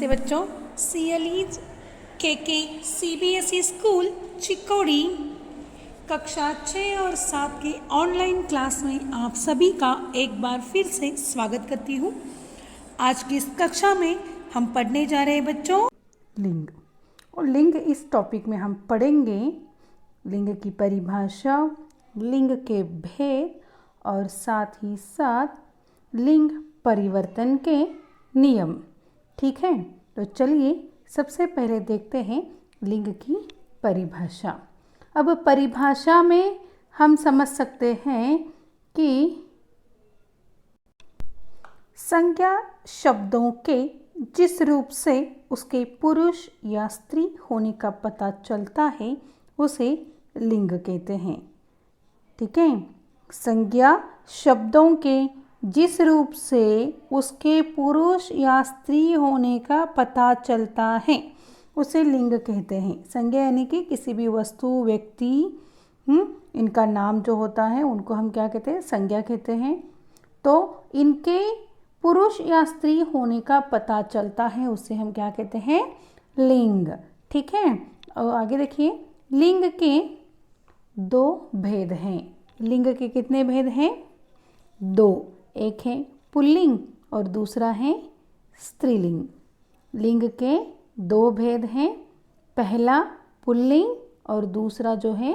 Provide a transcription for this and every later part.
नमस्ते बच्चों। CLE's KK CBSE school Chikodi कक्षा 6 और 7 की ऑनलाइन क्लास में आप सभी का एक बार फिर से स्वागत करती हूँ। आज की इस कक्षा में हम पढ़ने जा रहे हैं बच्चों लिंग, और लिंग इस टॉपिक में हम पढ़ेंगे लिंग की परिभाषा, लिंग के भेद और साथ ही साथ लिंग परिवर्तन के नियम। ठीक है, तो चलिए सबसे पहले देखते हैं लिंग की परिभाषा। अब परिभाषा में हम समझ सकते हैं कि संज्ञा शब्दों के जिस रूप से उसके पुरुष या स्त्री होने का पता चलता है उसे लिंग कहते हैं। ठीक है, संज्ञा शब्दों के जिस रूप से उसके पुरुष या स्त्री होने का पता चलता है उसे लिंग कहते हैं। संज्ञा यानी कि किसी भी वस्तु, व्यक्ति, इनका नाम जो होता है उनको हम क्या कहते हैं? संज्ञा कहते हैं। तो इनके पुरुष या स्त्री होने का पता चलता है उसे हम क्या कहते हैं? लिंग। ठीक है, और आगे देखिए, लिंग के दो भेद हैं। लिंग के कितने भेद हैं? दो। एक है पुल्लिंग और दूसरा है स्त्रीलिंग। लिंग के दो भेद हैं, पहला पुल्लिंग और दूसरा जो है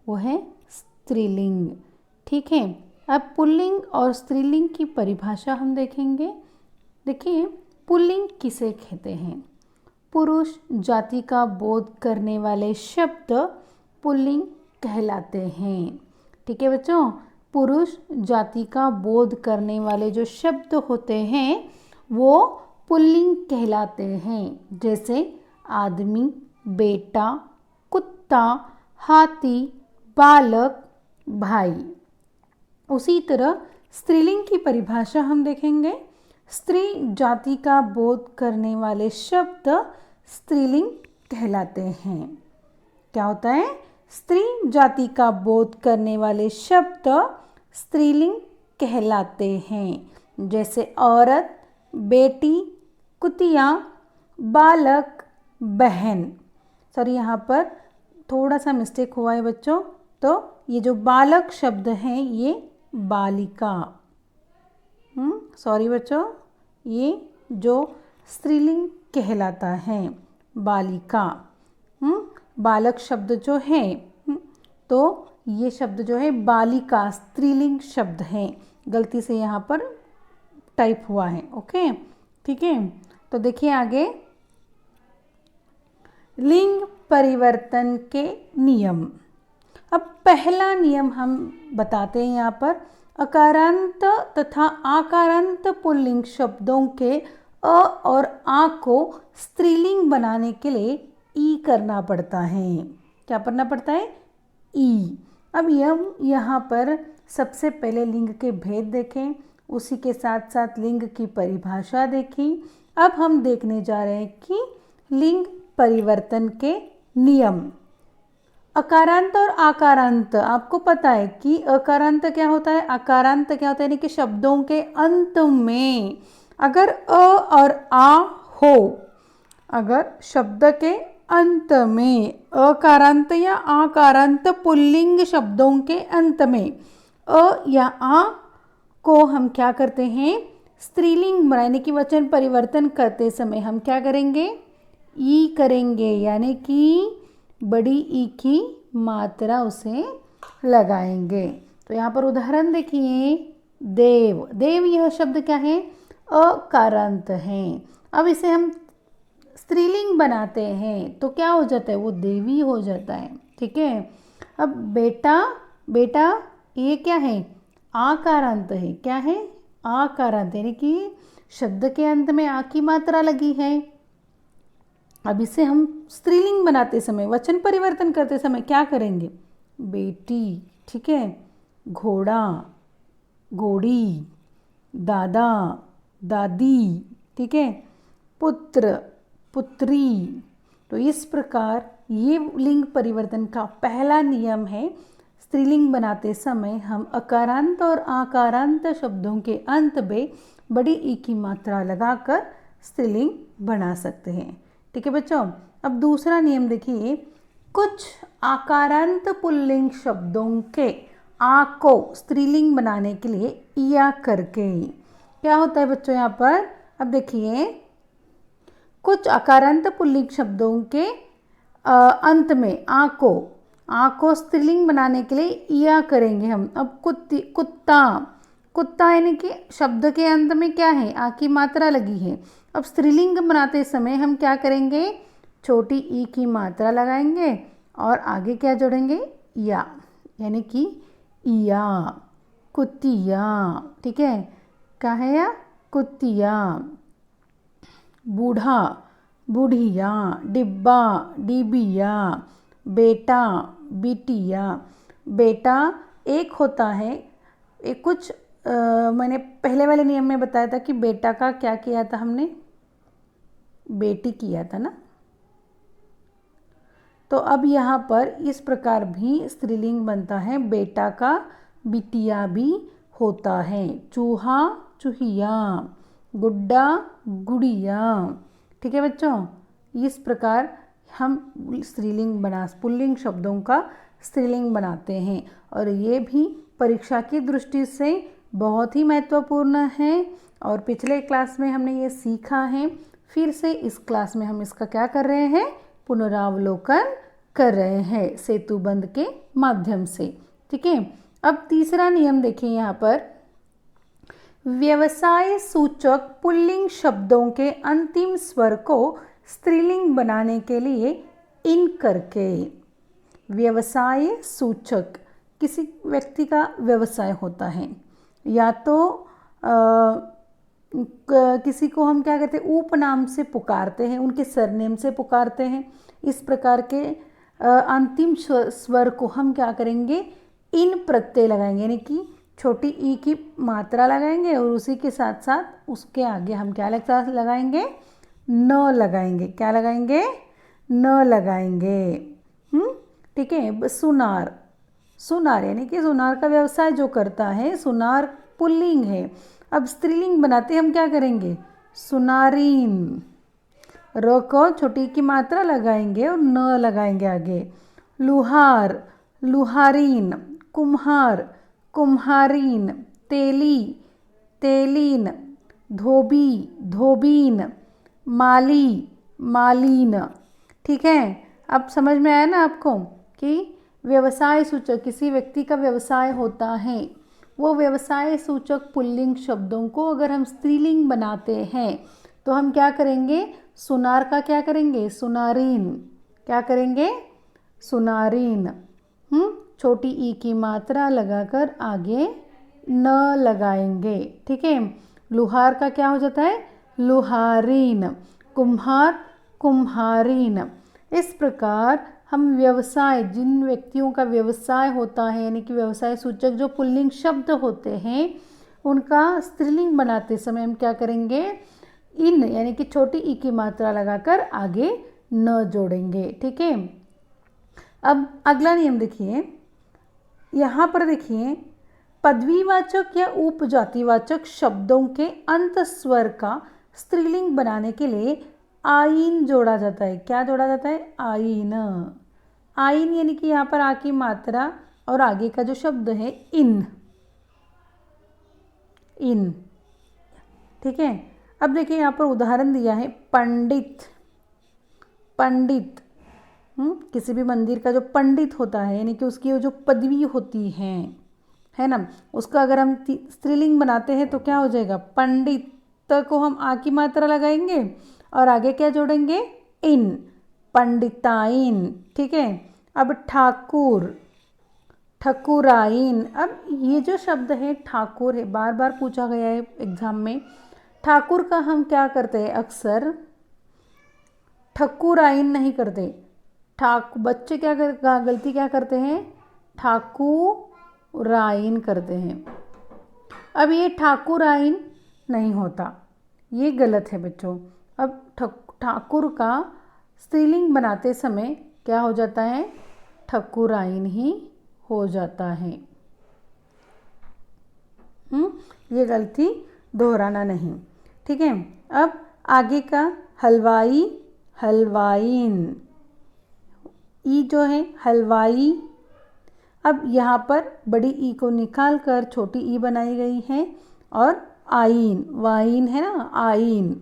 वो है स्त्रीलिंग। ठीक है, अब पुल्लिंग और स्त्रीलिंग की परिभाषा हम देखेंगे। देखिए, पुल्लिंग किसे कहते हैं? पुरुष जाति का बोध करने वाले शब्द पुल्लिंग कहलाते हैं। ठीक है बच्चों, पुरुष जाति का बोध करने वाले जो शब्द होते हैं वो पुल्लिंग कहलाते हैं। जैसे आदमी, बेटा, कुत्ता, हाथी, बालक, भाई। उसी तरह स्त्रीलिंग की परिभाषा हम देखेंगे। स्त्री जाति का बोध करने वाले शब्द स्त्रीलिंग कहलाते हैं। क्या होता है? स्त्री जाति का बोध करने वाले शब्द स्त्रीलिंग कहलाते हैं। जैसे औरत, बेटी, कुतिया, बालक, बहन। सॉरी, यहाँ पर थोड़ा सा मिस्टेक हुआ है बच्चों। तो ये जो बालक शब्द हैं ये बालिका। सॉरी बच्चों, ये जो स्त्रीलिंग कहलाता है बालिका। बालक शब्द जो है तो ये शब्द जो है बालिका स्त्रीलिंग शब्द है। गलती से यहाँ पर टाइप हुआ है। ओके, ठीक है। तो देखिए आगे, लिंग परिवर्तन के नियम। अब पहला नियम हम बताते हैं यहाँ पर। अकारांत तथा आकारांत पुल्लिंग शब्दों के अ और आ को स्त्रीलिंग बनाने के लिए ई करना पड़ता है। क्या करना पड़ता है? ई। अब हम यहाँ पर सबसे पहले लिंग के भेद देखें, उसी के साथ साथ लिंग की परिभाषा देखी। अब हम देखने जा रहे हैं कि लिंग परिवर्तन के नियम। अकारांत और आकारांत, आपको पता है कि अकारांत क्या होता है? आकारांत क्या होता है? यानी कि शब्दों के अंत में अगर अ और आ हो, अगर शब्द के अंत में अकारांत या आकारांत पुल्लिंग शब्दों के अंत में अ या आ को हम क्या करते हैं? स्त्रीलिंग बनाने की वचन परिवर्तन करते समय हम क्या करेंगे? ई करेंगे, यानी कि बड़ी ई की मात्रा उसे लगाएंगे। तो यहाँ पर उदाहरण देखिए, देव। देव यह शब्द क्या है? अकारांत है। अब इसे हम स्त्रीलिंग बनाते हैं तो क्या हो जाता है? वो देवी हो जाता है। ठीक है। अब बेटा, बेटा ये क्या है? आकारांत है। क्या है? आकारांत, यानी कि शब्द के अंत में आ की मात्रा लगी है। अब इसे हम स्त्रीलिंग बनाते समय, वचन परिवर्तन करते समय क्या करेंगे? बेटी। ठीक है, घोड़ा, घोड़ी, दादा, दादी। ठीक है, पुत्र, पुत्री। तो इस प्रकार ये लिंग परिवर्तन का पहला नियम है। स्त्रीलिंग बनाते समय हम अकारांत और आकारांत शब्दों के अंत में बड़ी ई की मात्रा लगाकर स्त्रीलिंग बना सकते हैं। ठीक है बच्चों। अब दूसरा नियम देखिए, कुछ आकारांत पुल्लिंग शब्दों के आ को स्त्रीलिंग बनाने के लिए या करके क्या होता है बच्चों यहाँ पर। अब देखिए, कुछ आकारांत पुल्लिंग शब्दों के अंत में आ को स्त्रीलिंग बनाने के लिए या करेंगे हम। अब कुत्ता यानी कि शब्द के अंत में क्या है, आ की मात्रा लगी है। अब स्त्रीलिंग बनाते समय हम क्या करेंगे, छोटी ई की मात्रा लगाएंगे और आगे क्या जोड़ेंगे, या, यानी कि या, कुतिया। ठीक है, क्या है या, कुतिया। बूढ़ा, बूढ़िया, डिब्बा, डिबिया, बेटा, बिटिया। बेटा एक होता है, एक कुछ मैंने पहले वाले नियम में बताया था कि बेटा का क्या किया था हमने, बेटी किया था ना। तो अब यहाँ पर इस प्रकार भी स्त्रीलिंग बनता है, बेटा का बिटिया भी होता है। चूहा, चूहिया, गुड्डा, गुड़िया। ठीक है बच्चों, इस प्रकार हम स्त्रीलिंग पुल्लिंग शब्दों का स्त्रीलिंग बनाते हैं और ये भी परीक्षा की दृष्टि से बहुत ही महत्वपूर्ण है। और पिछले क्लास में हमने ये सीखा है, फिर से इस क्लास में हम इसका क्या कर रहे हैं, पुनरावलोकन कर रहे हैं सेतुबंध के माध्यम से। ठीक है। अब तीसरा नियम देखिए यहाँ पर, व्यवसाय सूचक पुल्लिंग शब्दों के अंतिम स्वर को स्त्रीलिंग बनाने के लिए इन करके। व्यवसाय सूचक, किसी व्यक्ति का व्यवसाय होता है, या तो किसी को हम क्या कहते हैं, उपनाम से पुकारते हैं, उनके सरनेम से पुकारते हैं। इस प्रकार के अंतिम स्वर को हम क्या करेंगे, इन प्रत्यय लगाएंगे, यानी कि छोटी ई की मात्रा लगाएंगे और उसी के साथ साथ उसके आगे हम क्या लगाएंगे, न लगाएंगे। क्या लगाएंगे, न लगाएंगे। ठीक है। सुनार, सुनार यानी कि सुनार का व्यवसाय जो करता है, सुनार पुल्लिंग है। अब स्त्रीलिंग बनाते हम क्या करेंगे, सुनारीन। र को छोटी की मात्रा लगाएंगे और न लगाएंगे आगे। लुहार, लुहारीन। कुम्हार, कुम्हारीन। तेली, तेलीन। धोबी, धोबीन। माली, मालीन। ठीक है। अब समझ में आया ना आपको कि व्यवसाय सूचक, किसी व्यक्ति का व्यवसाय होता है, वो व्यवसाय सूचक पुल्लिंग शब्दों को अगर हम स्त्रीलिंग बनाते हैं तो हम क्या करेंगे, सुनार का क्या करेंगे, सुनारीन। क्या करेंगे, सुनारीन। छोटी ई की मात्रा लगाकर आगे न लगाएंगे। ठीक है। लुहार का क्या हो जाता है, लुहारीन। कुम्हार, कुम्हारीन। इस प्रकार हम व्यवसाय, जिन व्यक्तियों का व्यवसाय होता है, यानी कि व्यवसाय सूचक जो पुल्लिंग शब्द होते हैं, उनका स्त्रीलिंग बनाते समय हम क्या करेंगे, इन यानी कि छोटी ई की मात्रा लगाकर आगे न जोड़ेंगे। ठीक है। अब अगला नियम देखिए, यहाँ पर देखिए, पदवीवाचक या उपजातिवाचक शब्दों के अंत स्वर का स्त्रीलिंग बनाने के लिए आइन जोड़ा जाता है। क्या जोड़ा जाता है, आइन। आइन यानी कि यहाँ पर आ की मात्रा और आगे का जो शब्द है इन, इन। ठीक है। अब देखिए यहाँ पर उदाहरण दिया है, पंडित, पंडित। किसी भी मंदिर का जो पंडित होता है, यानी कि उसकी जो पदवी होती है ना, उसका अगर हम स्त्रीलिंग बनाते हैं तो क्या हो जाएगा, पंडित को हम आ की मात्रा लगाएंगे और आगे क्या जोड़ेंगे, इन, पंडिताइन। ठीक है। अब ठाकुर, ठकुराइन। अब ये जो शब्द है ठाकुर है, बार बार पूछा गया है एग्जाम में। ठाकुर का हम क्या करते हैं, अक्सर ठकुराइन नहीं करते। बच्चे क्या गलती क्या करते हैं, ठाकुराइन करते हैं। अब ये ठाकुराइन नहीं होता, ये गलत है बच्चों। अब ठाकुर का स्त्रीलिंग बनाते समय क्या हो जाता है, ठकुराइन ही हो जाता है। ये गलती दोहराना नहीं। ठीक है। अब आगे का हलवाई, हलवाइन, ई जो है हलवाई। अब यहाँ पर बड़ी ई को निकाल कर छोटी ई बनाई गई है और आइन, वाइन है ना, आइन।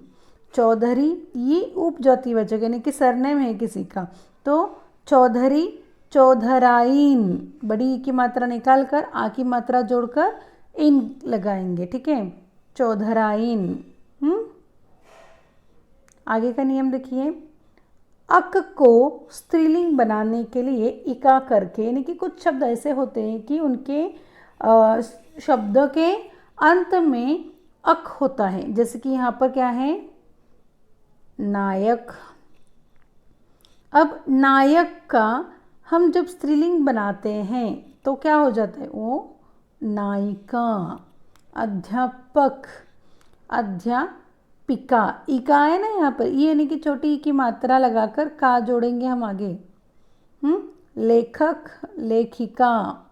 चौधरी, ये उपजाति वाचक यानी कि सरनेम है किसी का, तो चौधरी, चौधराइन। बड़ी ई की मात्रा निकाल कर आ की मात्रा जोड़कर इन लगाएंगे, ठीक है, चौधराइन। आगे का नियम देखिए, अक को स्त्रीलिंग बनाने के लिए इका करके, यानी कि कुछ शब्द ऐसे होते हैं कि उनके शब्द के अंत में अक होता है, जैसे कि यहाँ पर क्या है, नायक। अब नायक का हम जब स्त्रीलिंग बनाते हैं तो क्या हो जाता है, वो नायिका। अध्यापक, अध्यापिका, इका है ना यहाँ पर, ये यानी कि छोटी ई की मात्रा लगाकर का जोड़ेंगे हम आगे। लेखक, लेखिका।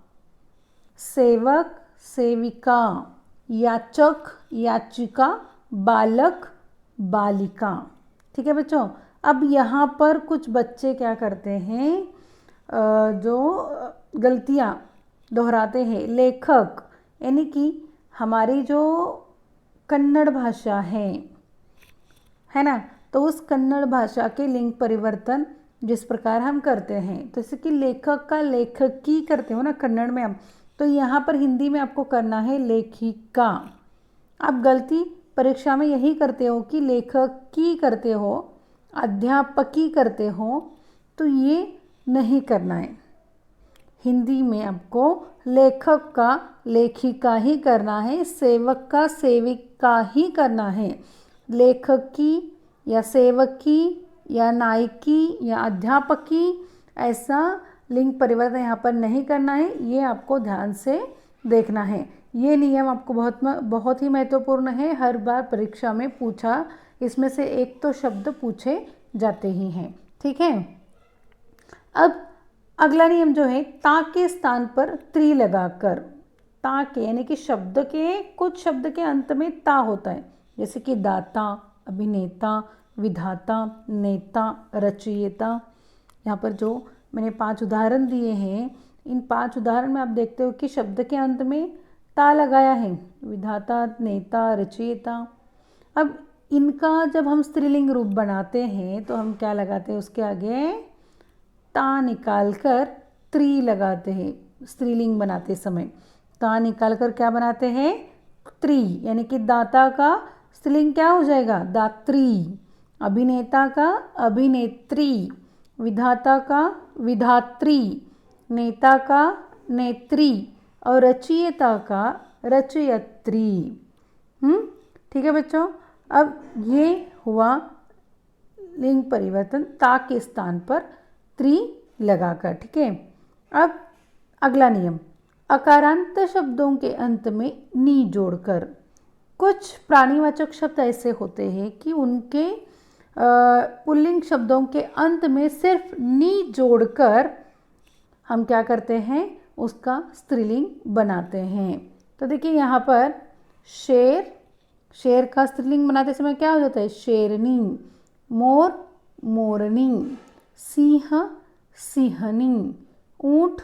सेवक, सेविका। याचक, याचिका। बालक, बालिका। ठीक है बच्चों। अब यहाँ पर कुछ बच्चे क्या करते हैं, जो गलतियाँ दोहराते हैं। लेखक यानी कि हमारी जो कन्नड़ भाषा है ना, तो उस कन्नड़ भाषा के लिंग परिवर्तन जिस प्रकार हम करते हैं, तो जैसे कि लेखक का लेखकी करते हो ना कन्नड़ में हम, तो यहाँ पर हिंदी में आपको करना है लेखिका। आप गलती परीक्षा में यही करते हो कि लेखक की करते हो, अध्यापकी करते हो, तो ये नहीं करना है। हिंदी में आपको लेखक का लेखिका ही करना है, सेवक का सेविका ही करना है। लेखक की या सेवक की या नायिकी या अध्यापकी, ऐसा लिंग परिवर्तन यहाँ पर नहीं करना है, ये आपको ध्यान से देखना है। ये नियम आपको बहुत ही महत्वपूर्ण है, हर बार परीक्षा में पूछा, इसमें से एक तो शब्द पूछे जाते ही हैं, ठीक है। अब अगला नियम जो है, ता के स्थान पर त्री लगाकर, ता के यानी कि शब्द के कुछ शब्द के अंत में ता होता है, जैसे कि दाता, अभिनेता, विधाता, नेता, रचयिता। यहाँ पर जो मैंने 5 उदाहरण दिए हैं, इन 5 उदाहरण में आप देखते हो कि शब्द के अंत में ता लगाया है, विधाता, नेता, रचयिता। अब इनका जब हम स्त्रीलिंग रूप बनाते हैं तो हम क्या लगाते हैं, उसके आगे ता निकाल कर त्री लगाते हैं। स्त्रीलिंग बनाते समय ता निकाल कर क्या बनाते हैं, त्री, यानी कि दाता का स्त्रीलिंग क्या हो जाएगा, दात्री। अभिनेता का अभिनेत्री, विधाता का विधात्री, नेता का नेत्री और रचयिता का रचयित्री। ठीक है बच्चों। अब ये हुआ लिंग परिवर्तन, ता के स्थान पर त्री लगाकर, ठीक है। अब अगला नियम, अकारांत शब्दों के अंत में नी जोड़कर। कुछ प्राणीवाचक शब्द ऐसे होते हैं कि उनके पुल्लिंग शब्दों के अंत में सिर्फ नी जोड़कर हम क्या करते हैं, उसका स्त्रीलिंग बनाते हैं। तो देखिए यहाँ पर शेर, शेर का स्त्रीलिंग बनाते समय क्या हो जाता है, शेरनी। मोर, मोरनी। सिंह, सिंहनी। ऊंट,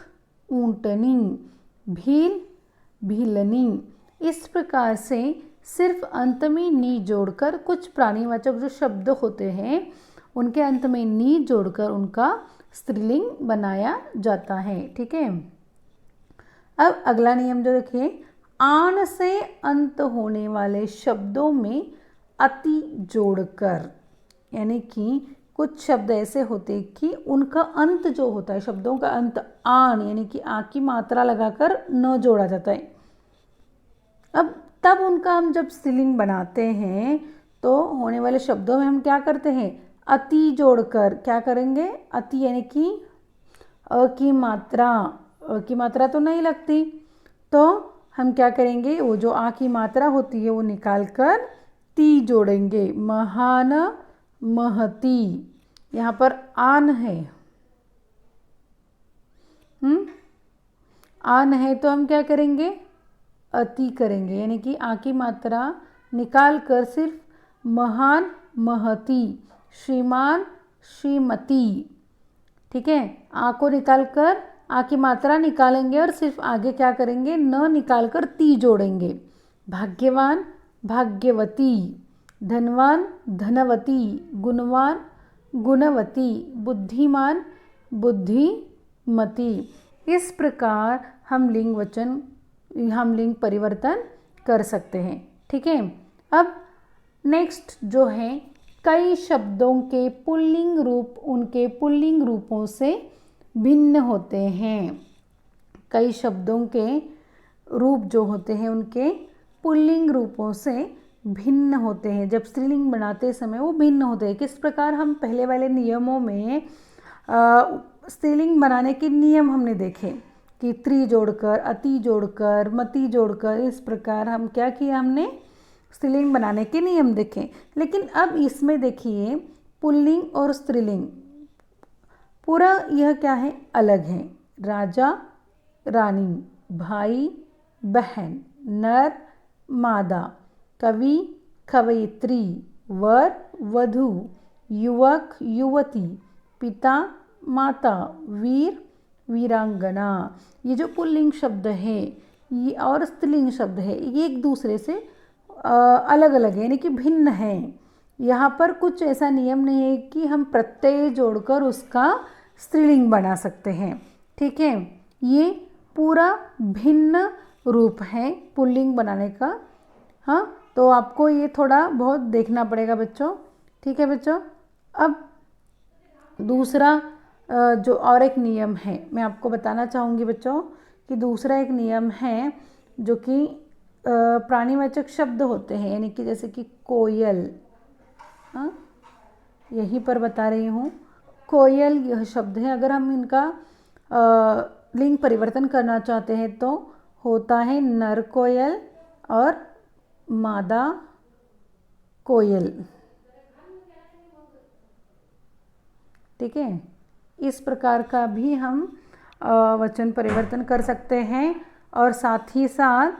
ऊंटनी। भील, भीलनी। इस प्रकार से सिर्फ अंत में नी जोड़कर कुछ प्राणीवाचक जो शब्द होते हैं उनके अंत में नी जोड़कर उनका स्त्रीलिंग बनाया जाता है, ठीक है। अब अगला नियम जो देखिए, आन से अंत होने वाले शब्दों में अति जोड़कर, यानी कि कुछ शब्द ऐसे होते हैं कि उनका अंत जो होता है, शब्दों का अंत आन यानी कि आ की मात्रा लगाकर न जोड़ा जाता है। अब तब उनका हम जब स्त्रीलिंग बनाते हैं तो होने वाले शब्दों में हम क्या करते हैं, अति जोड़कर क्या करेंगे, अति यानी कि अ की मात्रा तो नहीं लगती, तो हम क्या करेंगे, वो जो आ की मात्रा होती है वो निकाल कर ती जोड़ेंगे। महान, महती। यहाँ पर आन है, आन है तो हम क्या करेंगे, अति करेंगे, यानी कि आ की मात्रा निकाल कर सिर्फ महान, महती, श्रीमान, श्रीमती। ठीक है, आ को निकाल कर आ की मात्रा निकालेंगे और सिर्फ आगे क्या करेंगे, न निकाल कर ती जोड़ेंगे। भाग्यवान, भाग्यवती, धनवान, धनवती, गुणवान, गुणवती, बुद्धिमान, बुद्धिमती। इस प्रकार हम लिंग परिवर्तन कर सकते हैं। ठीक है, अब नेक्स्ट जो है, कई शब्दों के पुल्लिंग रूप उनके पुल्लिंग रूपों से भिन्न होते हैं। कई शब्दों के रूप जो होते हैं उनके पुल्लिंग रूपों से भिन्न होते हैं। जब स्त्रीलिंग बनाते समय वो भिन्न होते हैं। किस प्रकार, हम पहले वाले नियमों में स्त्रीलिंग बनाने के नियम हमने देखे कि त्री जोड़कर, अति जोड़कर, मति जोड़कर, इस प्रकार हम क्या किया, हमने स्त्रीलिंग बनाने के नियम देखे। लेकिन अब इसमें देखिए पुल्लिंग और स्त्रीलिंग पूरा यह क्या है, अलग है। राजा, रानी, भाई, बहन, नर, मादा, कवि, कवयित्री, वर, वधू, युवक, युवती, पिता, माता, वीर, वीरांगना। ये जो पुल्लिंग शब्द है ये और स्त्रीलिंग शब्द है, ये एक दूसरे से अलग अलग है, यानी कि भिन्न है। यहाँ पर कुछ ऐसा नियम नहीं है कि हम प्रत्यय जोड़कर उसका स्त्रीलिंग बना सकते हैं। ठीक है, ये पूरा भिन्न रूप है पुल्लिंग बनाने का। हाँ, तो आपको ये थोड़ा बहुत देखना पड़ेगा बच्चों। ठीक है बच्चों, अब दूसरा जो और एक नियम है मैं आपको बताना चाहूँगी बच्चों कि दूसरा एक नियम है जो कि प्राणीवाचक शब्द होते हैं, यानी कि जैसे कि कोयल। हाँ, यहीं पर बता रही हूँ, कोयल यह शब्द है। अगर हम इनका लिंग परिवर्तन करना चाहते हैं तो होता है नर कोयल और मादा कोयल। ठीक है, इस प्रकार का भी हम वचन परिवर्तन कर सकते हैं। और साथ ही साथ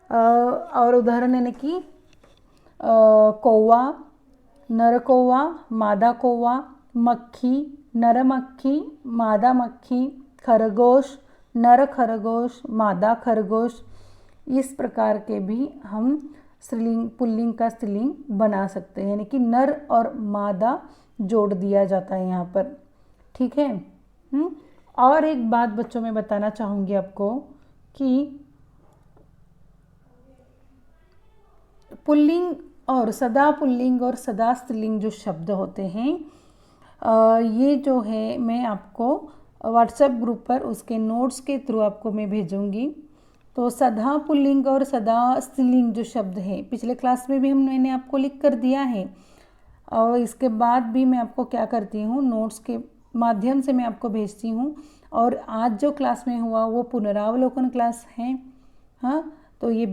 और उदाहरण यानी कि कौवा, नर कौवा, मादा कौवा, मक्खी, नर मक्खी, मादा मक्खी, खरगोश, नर खरगोश, मादा खरगोश। इस प्रकार के भी हम स्त्रीलिंग पुल्लिंग का स्त्रीलिंग बना सकते हैं, यानी कि नर और मादा जोड़ दिया जाता है यहाँ पर। ठीक है। और एक बात बच्चों में बताना चाहूँगी आपको कि पुल्लिंग और सदा पुल्लिंग और सदा स्त्रीलिंग जो शब्द होते हैं ये जो है मैं आपको व्हाट्सएप ग्रुप पर उसके नोट्स के थ्रू आपको मैं भेजूँगी। तो सदा पुल्लिंग और सदा स्त्रीलिंग जो शब्द है पिछले क्लास में भी मैंने आपको लिख कर दिया है, और इसके बाद भी मैं आपको क्या करती हूँ, नोट्स के माध्यम से मैं आपको भेजती हूँ। और आज जो क्लास में हुआ वो पुनरावलोकन क्लास है। हाँ, तो ये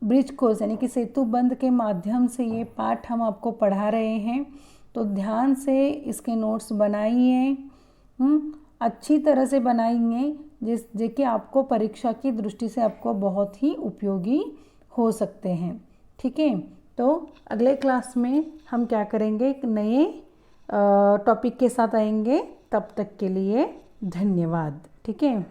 ब्रिज कोर्स यानी कि सेतु बंध के माध्यम से ये पाठ हम आपको पढ़ा रहे हैं, तो ध्यान से इसके नोट्स बनाइए, अच्छी तरह से बनाइए, जो कि आपको परीक्षा की दृष्टि से आपको बहुत ही उपयोगी हो सकते हैं। ठीक है, तो अगले क्लास में हम क्या करेंगे, एक नए टॉपिक के साथ आएंगे। तब तक के लिए धन्यवाद। ठीक है।